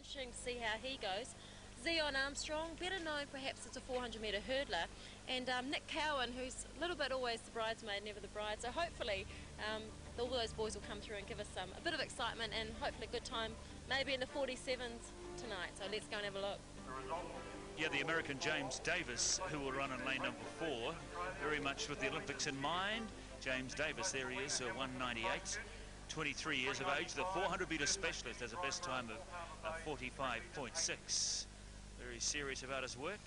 interesting to see how he goes. Zion Armstrong, better known perhaps as a 400-metre hurdler, and Nick Cowan, who's a little bit always the bridesmaid, never the bride. So hopefully all those boys will come through and give us a bit of excitement and hopefully a good time, maybe in the 47s tonight. So let's go and have a look. Yeah, the American James Davis, who will run in lane number 4, very much with the Olympics in mind. James Davis, there he is, 198. 23 years of age, the 400-metre specialist, has a best time of 45.6. Very serious about his work.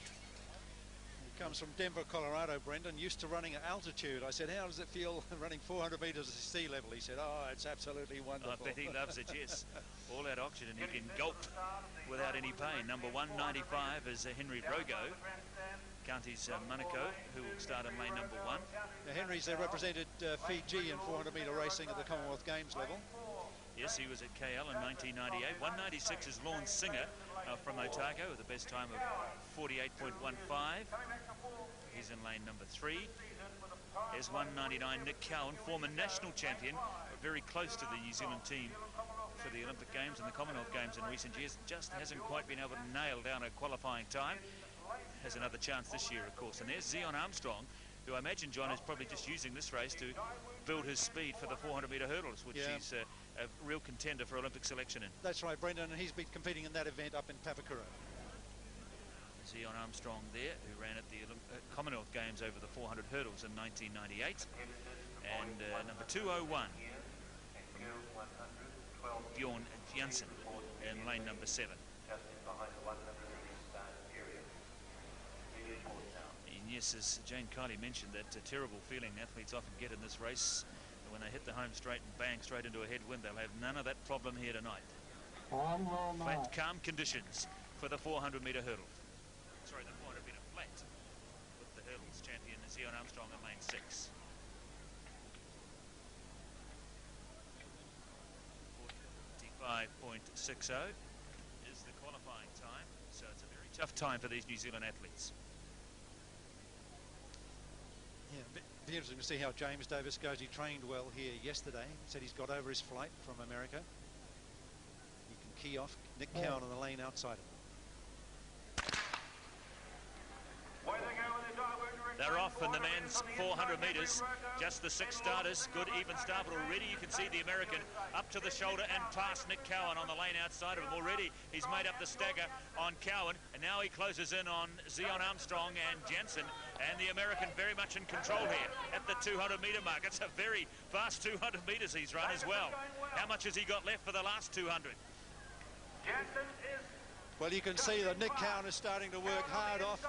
He comes from Denver, Colorado, Brendan, used to running at altitude. I said, how does it feel running 400 metres at sea level? He said, oh, it's absolutely wonderful. I bet he loves it, yes. All that oxygen, he can gulp without any pain. Number 195 is Henry Rogo, Counties Monaco, who will start in lane number 1. Now, Henry's represented Fiji in 400-metre racing at the Commonwealth Games level. Yes, he was at KL in 1998. 196 is Lorne Singer from Otago with the best time of 48.15. He's in lane number 3. There's 199 Nick Cowan, former national champion, but very close to the New Zealand team for the Olympic Games and the Commonwealth Games in recent years. Just hasn't quite been able to nail down a qualifying time. Has another chance this year, of course. And there's Zion Armstrong, who I imagine, John, is probably just using this race to build his speed for the 400-metre hurdles, which he's a real contender for Olympic selection in. That's right, Brendan, and he's been competing in that event up in Papakura. Zion Armstrong there, who ran at the Commonwealth Games over the 400 hurdles in 1998. And number 201, Bjorn Janssen in lane number 7. And yes, as Jane Kiley mentioned, that terrible feeling athletes often get in this race. When they hit the home straight and bang straight into a headwind, they'll have none of that problem here tonight. Flat, calm conditions for the 400-metre hurdle. Sorry, the 400-metre flat with the hurdles champion Zion Armstrong in lane 6. 45.60 is the qualifying time, so it's a very tough time for these New Zealand athletes. Yeah, be interesting to see how James Davis goes. He trained well here yesterday. He said he's got over his flight from America. He can key off Nick Cowan on the lane outside him. They're off in the men's 400 metres. Just the 6 starters. Good even start, but already you can see the American up to the shoulder and past Nick Cowan on the lane outside of him. Already he's made up the stagger on Cowan, and now he closes in on Zion Armstrong and Janssen, and the American very much in control here at the 200-metre mark. It's a very fast 200 metres he's run as well. How much has he got left for the last 200? Janssen is... Well, you can see that Nick Cowan is starting to work hard off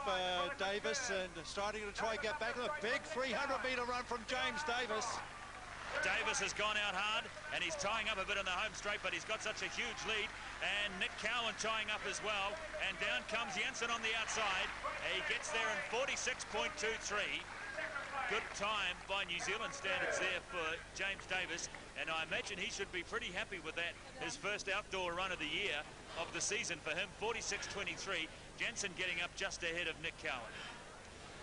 Davis and starting to try and get back. A big 300-metre run from James Davis. Davis has gone out hard and he's tying up a bit on the home straight, but he's got such a huge lead. And Nick Cowan tying up as well. And down comes Janssen on the outside. He gets there in 46.23. Good time by New Zealand standards there for James Davis, and I imagine he should be pretty happy with that. His first outdoor run of the year, of the season for him, 46.23. Janssen getting up just ahead of Nick Cowan.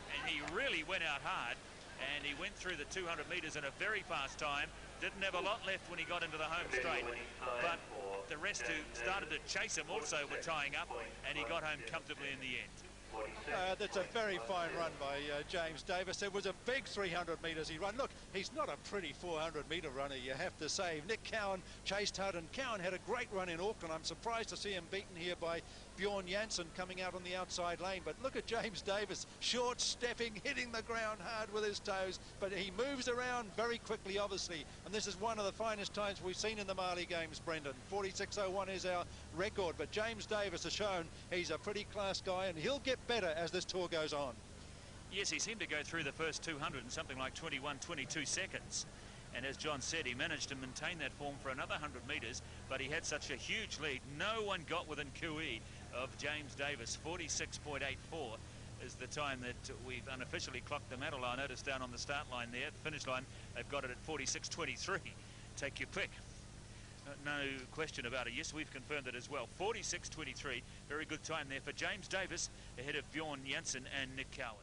And he really went out hard, and he went through the 200 metres in a very fast time. Didn't have a lot left when he got into the home straight, but the rest who started to chase him also were tying up, and he got home comfortably in the end. That's a very fine run by James Davis. It was a big 300 metres he run. Look, he's not a pretty 400-metre runner, you have to say. Nick Cowan chased hard, and Cowan had a great run in Auckland. I'm surprised to see him beaten here by Bjorn Janssen coming out on the outside lane. But look at James Davis, short stepping, hitting the ground hard with his toes. But he moves around very quickly, obviously. And this is one of the finest times we've seen in the Marley Games, Brendan. 46.01 is our record. But James Davis has shown he's a pretty class guy, and he'll get better as this tour goes on. Yes, he seemed to go through the first 200 in something like 22 seconds. And as John said, he managed to maintain that form for another 100 metres, but he had such a huge lead. No one got within QE of James Davis. 46.84 is the time that we've unofficially clocked the medal. I noticed down on the start line there, the finish line, they've got it at 46.23. Take your pick. No question about it. Yes, we've confirmed it as well. 46.23. Very good time there for James Davis ahead of Bjorn Janssen and Nick Cowan.